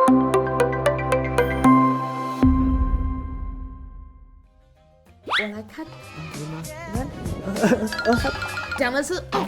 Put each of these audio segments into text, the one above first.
我来看，你看，讲的是很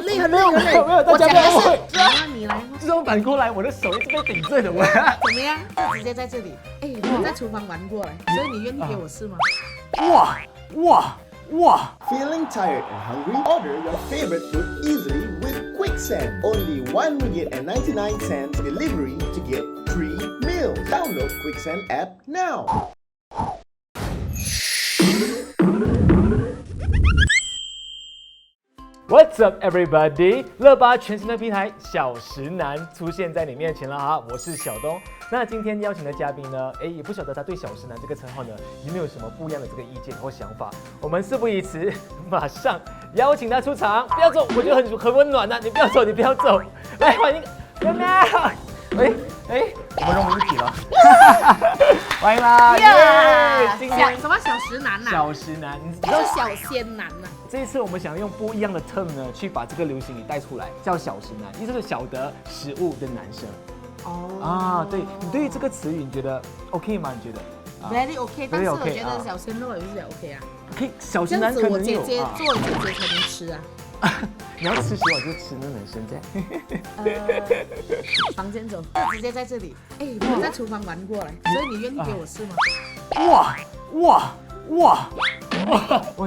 累很累很累，没有，我讲的是你来吗？这种反过来，我的手一直被顶着的，我。怎么样？就直接在这里。哎，我在厨房玩过哎，所以你愿意给我试吗？哇 Feeling tired and hungry? Order your favorite food easily with Quicksand. Only 1 ringgit and 99 cents delivery to get 3 meals. Download Quicksand app now. What's up, everybody？ 乐吧全新的平台小时男出现在你面前了哈，我是小东。那今天邀请的嘉宾呢，也不晓得他对小时男这个称号呢有没有什么不一样的这个意见或想法。我们事不宜迟，马上邀请他出场。不要走，我觉得很温暖呐、你不要走，你不要走。来欢迎喵喵。我们融为一体了。欢迎啦！耶！今天什么小时男呐？小时男，你知道还是小鲜男呐？这一次我们想用不一样的 term 呢，去把这个流行语带出来，叫小时男，意思是晓得食物的男生。对你对于这个词语，你觉得 OK 吗？你觉得 very OK， 但是我觉得小鲜肉也是 OK 啊。可以，小这时男样子我姐可能有姐做姐姐才能吃啊。你要吃洗碗就吃那男生这样。房间走，直接在这里。哎，我在厨房玩过了，所以你愿意给我试吗？哇！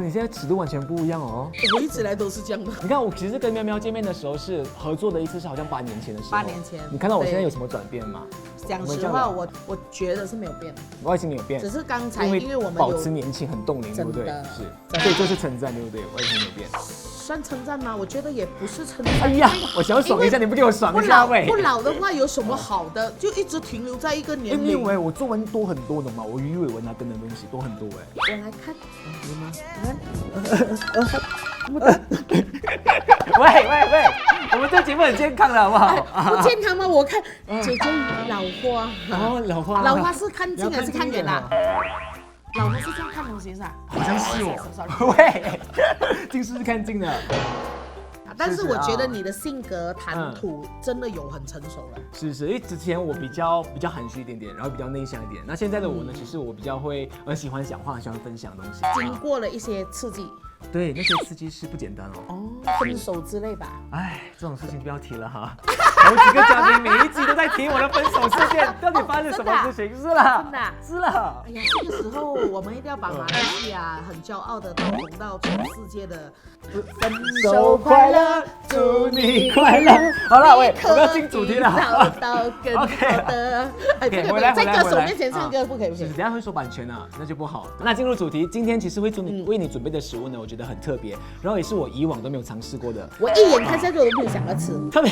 你现在尺度完全不一样哦。我一直来都是这样的。你看，我其实跟喵喵见面的时候是合作的一次，是好像8年前的时候。8年前。你看到我现在有什么转变吗？讲实话，我觉得是没有变，外形没有变，只是刚才因为我们保持年轻很冻龄，对不对？是，所以这是称赞，对不对？外形没有变，算称赞吗？我觉得也不是称赞。哎呀，我想爽一下，你不给我爽一下喂？不老的话有什么好的？就一直停留在一个年龄。因为我皱纹多很多的嘛，我鱼尾纹啊等等东西多很多哎。我来看，你看，喂，我们这节目很健康的好不好？不健康吗？我看姐姐老花。老花是看近还是看远啊？老花是这样看东西是吧？好像是哦。喂，近视是看近的。但是我觉得你的性格谈吐真的有很成熟了。是，因为之前我比较含蓄一点点，然后比较内向一点。那现在的我呢，其实我比较会喜欢讲话，喜欢分享东西。经过了一些刺激。对，那些刺激是不简单哦。分手之类吧。哎，这种事情不要提了哈。好几个嘉宾每一集都在提我的分手事件，到底发生什么事情？是了，真的，是了。哎呀，这个时候我们一定要把马来西亚很骄傲的捧到全世界的分手快乐，祝你快乐。好了，喂，我们要进主题了。找到更好的。哎，不可以，在歌手面前唱歌不可以，不可以。等下会说版权啊，那就不好。那进入主题，今天其实为你准备的食物呢，我觉得很特别，然后也是我以往都没有尝试过的。我一眼看下去我都不想要吃。特别，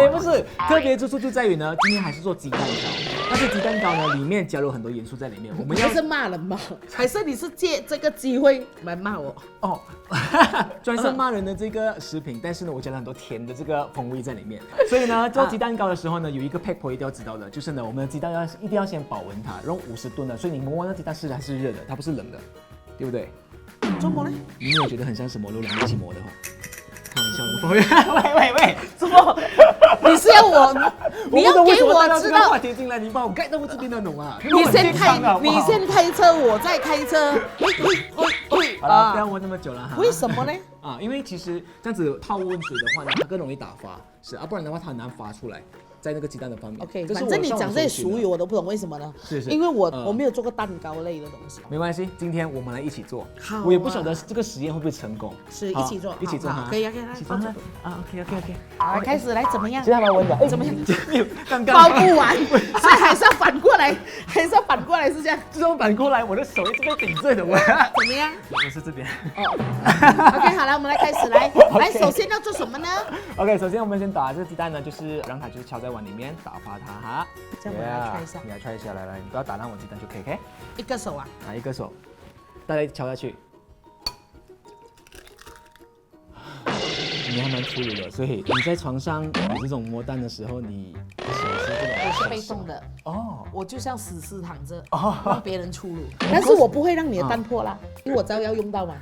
不是特别之处就在于呢，今天还是做鸡蛋糕。但是鸡蛋糕呢，里面加入很多元素在里面。我们要是骂人吗？还是你是借这个机会来骂我？专是骂人的这个食品，但是呢，我加了很多甜的这个风味在里面。所以呢，做鸡蛋糕的时候呢，有一个 pack point 一定要知道的，就是呢，我们的鸡蛋一定要先保温它，然后50吨的，所以你摸完那鸡蛋是还是热的，它不是冷的，对不对？怎么呢？你没有觉得很像什么？如果两个一起磨的话，开玩笑，喂，怎么？你是要我？你要给我知道话题进来，你把我盖到我这边的懂啊？你先开车，我再开车。好了，不要问那么久了哈。为什么呢？因为其实这样子泡温水的话呢，它更容易打发，不然的话它很难发出来。在那个鸡蛋的方面 ，OK， 反正你讲这些俗语我都不懂，为什么呢？是，因为我没有做过蛋糕类的东西。没关系，今天我们来一起做。好，我也不晓得这个实验会不会成功。是一起做，哈。可以，一起做。OK。好，开始来，怎么样？现在把温的，怎么样？刚包不完，所以还是要反过来，是这样。这种反过来，我的手一直被顶着的，我。怎么样？我是这边。OK， 好了，我们来开始来，首先要做什么呢 ？OK， 首先我们先打这个鸡蛋呢，就是让它就是敲在碗里面打发它哈。这样我来 try 一下。你来 try 一下，来，你不要打烂我鸡蛋就可以 ，OK？ 一个手啊？一个手，大家敲下去。你还蛮粗鲁的，所以你在床上有这种摸蛋的时候，你手是这种。我是被动的。我就像死尸躺着，让别人出炉。但是我不会让你的蛋破啦，因为我知道要用到嘛。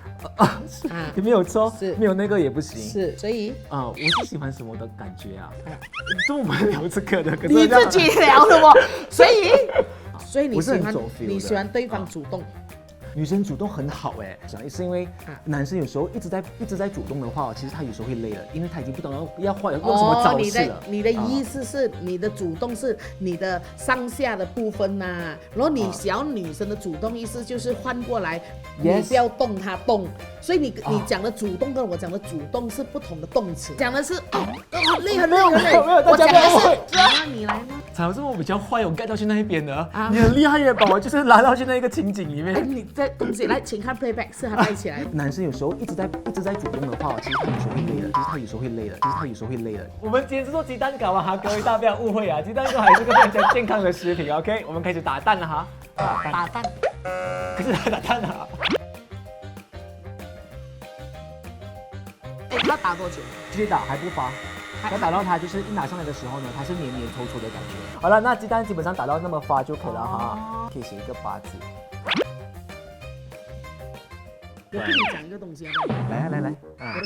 你没有错，是没有那个也不行。是，所以我是喜欢什么的感觉啊？这我们聊这个的，可是你自己聊的哦。所以我是很走 feel 的你喜欢对方主动。女生主动很好哎，是因为男生有时候一直在主动的话，其实他有时候会累了，因为他已经不懂要用什么招式了。你的意思是你的主动是你的上下的部分呐，然后你想要女生的主动意思就是换过来，你不要动她动，所以你讲的主动跟我讲的主动是不同的动词，讲的是很累很累，我讲的是你来呢。怎么我比较坏，我 get 到去那一边的，你很厉害耶，把我就是拉到去那一个情景里面。你在东西来，请看 playback， 是他带起来。男生有时候一直在主动的话，其实他有时候会累的，我们今天是做鸡蛋糕啊，各位大家不要误会啊，鸡蛋糕还是个非常健康的食品 ，OK？ 我们开始打蛋了哈，打蛋，可是打蛋啊。要打多久？继续打还不发。要打到它就是一拿上来的时候呢，它是黏黏稠稠的感觉。好了，那鸡蛋基本上打到那么发就可以了哈，可以写一个8字。我跟你讲一个东西啊，来，我的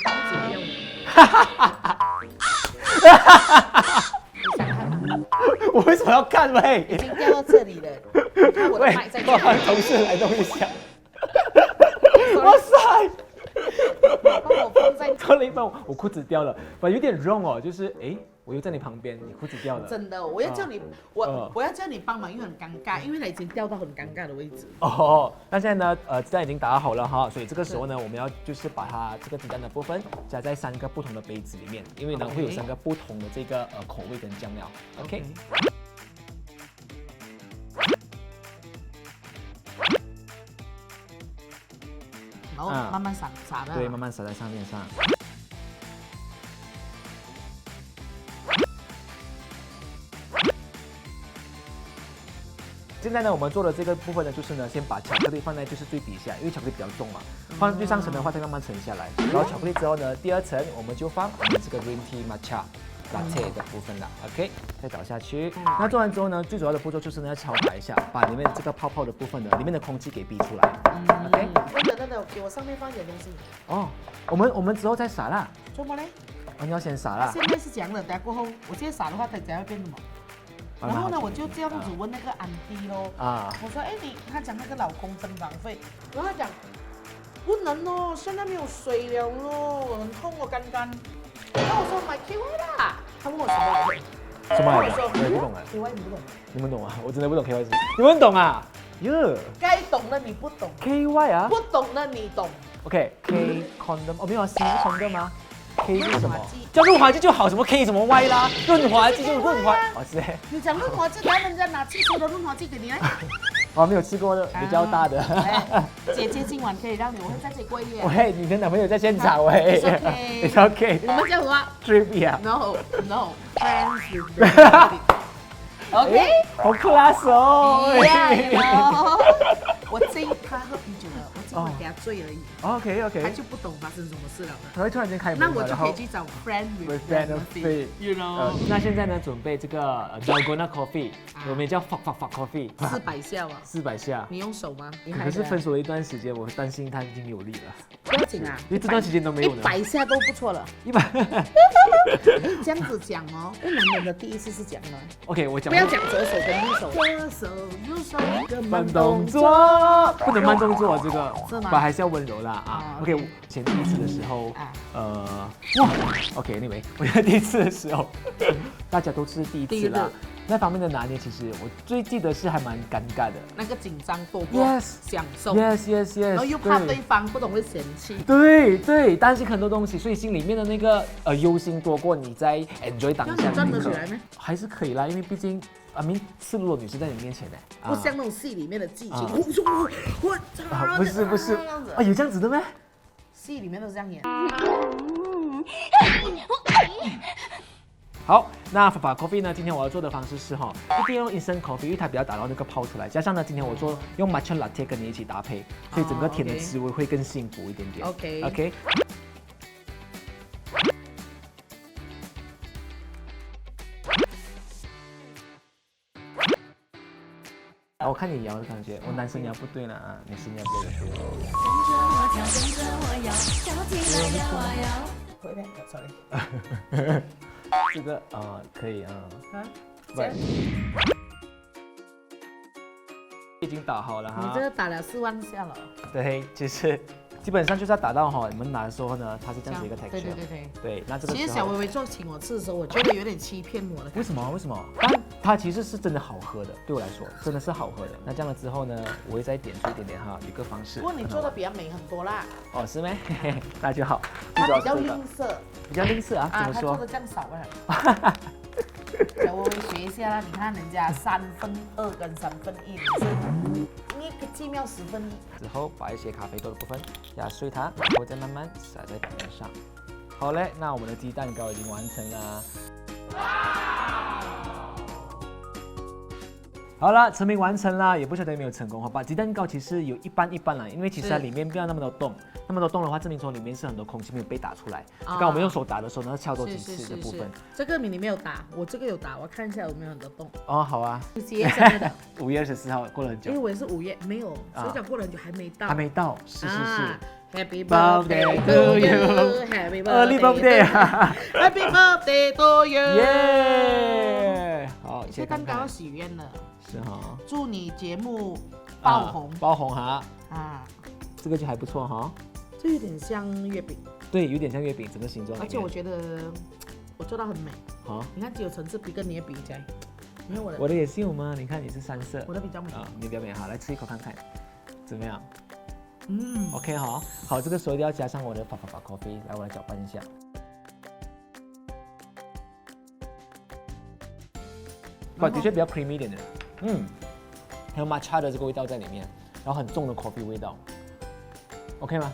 刀子掉了。你想看吗？我为什么要看喂？已经掉到这里了。你看我的麦在这里。同事来弄一下。哇塞！帮我放在错了一半，我裤子掉了，有点 wrong 哦，就是我又在你旁边，你裤子掉了。真的，我要叫你，我要叫你帮忙，因为很尴尬，因为它已经掉到很尴尬的位置。那现在呢，鸡蛋已经打好了哈，所以这个时候呢，我们要就是把它这个鸡蛋的部分加在3个不同的杯子里面，因为呢会有3个不同的这个口味跟酱料。OK。然后慢慢撒的。对，慢慢撒在上面上。现在呢，我们做的这个部分呢，就是呢，先把巧克力放在就是最底下，因为巧克力比较重嘛，放最上层的话，再慢慢沉下来。然后巧克力之后呢，第2层我们就放我们这个 green tea matcha latte 的部分了 ，OK， 再倒下去。那做完之后呢，最主要的步骤就是呢，要敲打一下，把里面这个泡泡的部分呢，里面的空气给逼出来。OK。等等，给我上面放一点东西。我们之后再撒啦。做么嘞？你要先撒啦。现在是这样的，等下过后我现在撒的话，等下要变什么？然后呢，我就这样子问那个安迪咯。我说，他讲那个老公增长费，然后他讲不能哦，现在没有水了咯，很痛哦，刚刚。然后我说买 KY 啦，他问我什么？什么？我也不懂哎。KY 你不懂？你们懂啊？我真的不懂 KY 你们懂啊？该懂的你不懂。KY 啊？不懂的你懂。OK，K condom， 没有啊 ，C condom 吗？K 是什么？叫润滑剂就好，什么 K 什么 Y 啦？润滑剂就润滑，是。你讲润滑剂，然后人家拿汽水的润滑剂给你呢？没有吃过的，比较大的。姐姐今晚可以让你，我会在这里过夜。喂，你的男朋友在现场喂。It's OK。我们叫什么 ？Trivia。No，friends。OK。好 class 哦。我他喝啤酒了，我今晚给他醉而已。OK。他就不懂发生什么事了。他会突然间开门，那我就可以去找 friend with benefit，you know。那现在呢，准备这个 dalgona coffee， 我们叫 fuck coffee。400下吧。400下。你用手吗？可是分手了一段时间，我担心他已经有力了。不要紧啊，因为这段时间都没有了。100下都不错了。100。这样子讲哦，因为男人的第一次是讲呢。OK， 我讲。不要讲左手跟右手。左手右手跟慢动作，不能慢动作，这个是吗？还是要温柔啦啊。OK， 前第一次的时候，OK，anyway， 我觉得第一次的时候，大家都是第一次啦。那方面的拿捏，其实我最记得是还蛮尴尬的，那个紧张多过享受。Yes。然后又怕对方不懂会嫌弃。对，担心很多东西，所以心里面的那个忧心多过你在 enjoy 当下的那一刻。站得起来吗？还是可以啦，因为毕竟赤裸裸女生在你面前呢，不像那种戏里面的剧情。不是有这样子的吗？戏里面都是这样演。好，那法 coffee 呢？今天我要做的方式是一定要用 instant coffee， 因为它比较打到那个泡出来。加上呢，今天我做用 matcha latte 跟你一起搭配，所以整个甜的滋味会更幸福一点点。OK。我看你摇的感觉，我男生摇不对了啊，女生摇对了。回来 ，sorry。这个可以啊。这样已经打好了哈。你这个打了4万下了。对，其实基本上就是要打到你们拿的时候呢，它是这样子一个 texture。对，那这个其实小薇薇做请我吃的时候，我觉得有点欺骗我了。为什么？为什么？但它其实是真的好喝的，对我来说真的是好喝的。那这样了之后呢，我会再点出一点点哈，一个方式。不过你做的比较美很多啦。哦，是咩？那就好。它比较吝啬。比较吝啬啊？怎么说？它做的这样少啊。小薇薇学一下啦，你看人家2/3跟1/3，你是计妙1/10。之后把一些咖啡豆的部分压碎它，然后再慢慢撒在表面上。好嘞，那我们的鸡蛋糕已经完成了。好了，成品完成了，也不晓得有没有成功，好吧？鸡蛋糕其实有一半一半啦，因为其实它里面不要那么多洞，那么多洞的话，证明说里面是很多空气没有被打出来。刚刚我们用手打的时候呢，敲多几次的部分。这个你没有打，我这个有打，我看一下有没有很多洞。哦，好啊。几月生日的？5月24号，过了很久。因为我也是5月，没有，所以讲过了很久还没到。还没到，是。Happy birthday to you, Happy birthday Happy birthday to you。耶！好，这蛋糕要许愿了。是哈。祝你节目爆红。爆红哈。啊，这个就还不错哈。这有点像月饼。对，有点像月饼，整个形状。而且我觉得我做到很美。好。你看，只有层次比跟你的比起来，你看我的也是有吗？你看你是3色。我的比较美。你比较美，好，来吃一口看看，怎么样？OK 哈，好，这个时候要加上我的coffee， 来我来搅拌一下。的确比较 creamy 一点的，还有 matcha 的这个味道在里面，然后很重的 coffee 味道 ，OK 吗？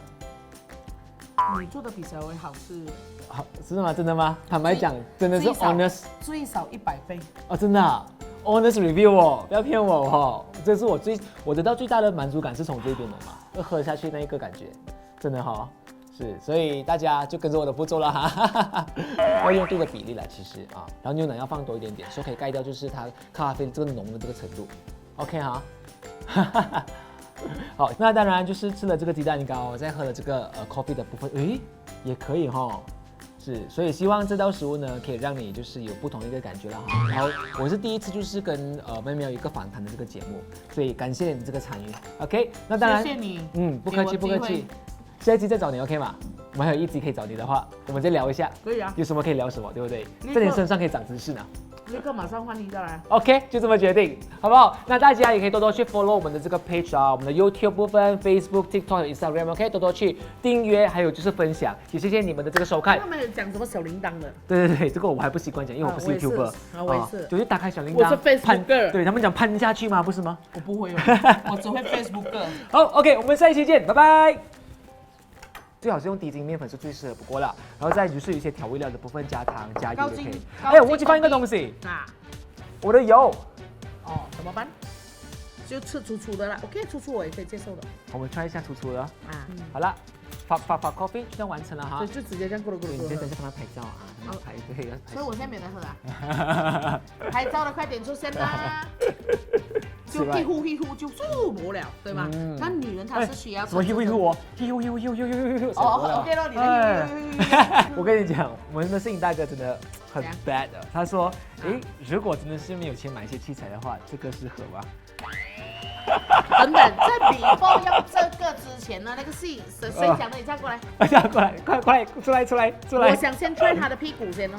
你做的比小薇好吃。好，真的吗？真的吗？坦白讲，真的是 honest， 最少100倍。哦，真的啊。Honest review 哦，不要骗我哦，这是我得到最大的满足感是从这边的嘛，喝下去那一个感觉，真的哈，是，所以大家就跟着我的步骤了哈，要用对的比例来其实啊，然后牛奶要放多一点点，所以可以盖掉就是它咖啡这个浓的这个程度 ，OK 哈，好，那当然就是吃了这个鸡蛋糕，再喝了这个coffee 的部分，诶，也可以哈。是，所以希望这道食物呢，可以让你就是有不同的一个感觉了哈。然后我是第一次就是跟妹妹有一个访谈的这个节目，所以感谢你这个参与。OK， 那当然，谢谢你，不客气不客气。下一期再找你 OK 吗？我们还有1集可以找你的话，我们再聊一下。可以啊。有什么可以聊什么，对不对？在你身上可以长知识呢。立刻马上换一下来 ，OK， 就这么决定，好不好？那大家也可以多多去 follow 我们的这个 page 啊，我们的 YouTube 部分、Facebook、TikTok、Instagram，OK， 多多去订阅，还有就是分享，也谢谢你们的这个收看。他们有讲什么小铃铛的？对，这个我还不习惯讲，因为我不是 YouTuber， 我也是，就是打开小铃铛，我是 Facebook， 对他们讲攀下去吗？不是吗？我不会哦，我只会 Facebook。好 ，OK， 我们下一期见，拜拜。最好是用低筋面粉是最适合不过了，然后再就是有一些调味料的部分，加糖加油就可以。哎呀，我忘记放一个东西啊。我的油，怎么办？就吃粗粗的啦 ，OK， 粗粗我也可以接受的。我们 try 一下粗粗的啊。好了，发 coffee 就完成了哈。所以就直接这样咕噜咕噜。你先等一下帮他拍照啊，拍对。所以我现在没得喝啊。拍照的快点出现啦！就一呼就没了，对吗？那女人她是需要什么？一呼哦，OK 了，你的我跟你讲，我们的摄影大哥真的很 bad 的。他说，如果真的是没有钱买一些器材的话，这个适合吗？等等，在before要这个之前呢，那个谁讲的？你站过来，过来，快出来！我想先 try 他的屁股先哦。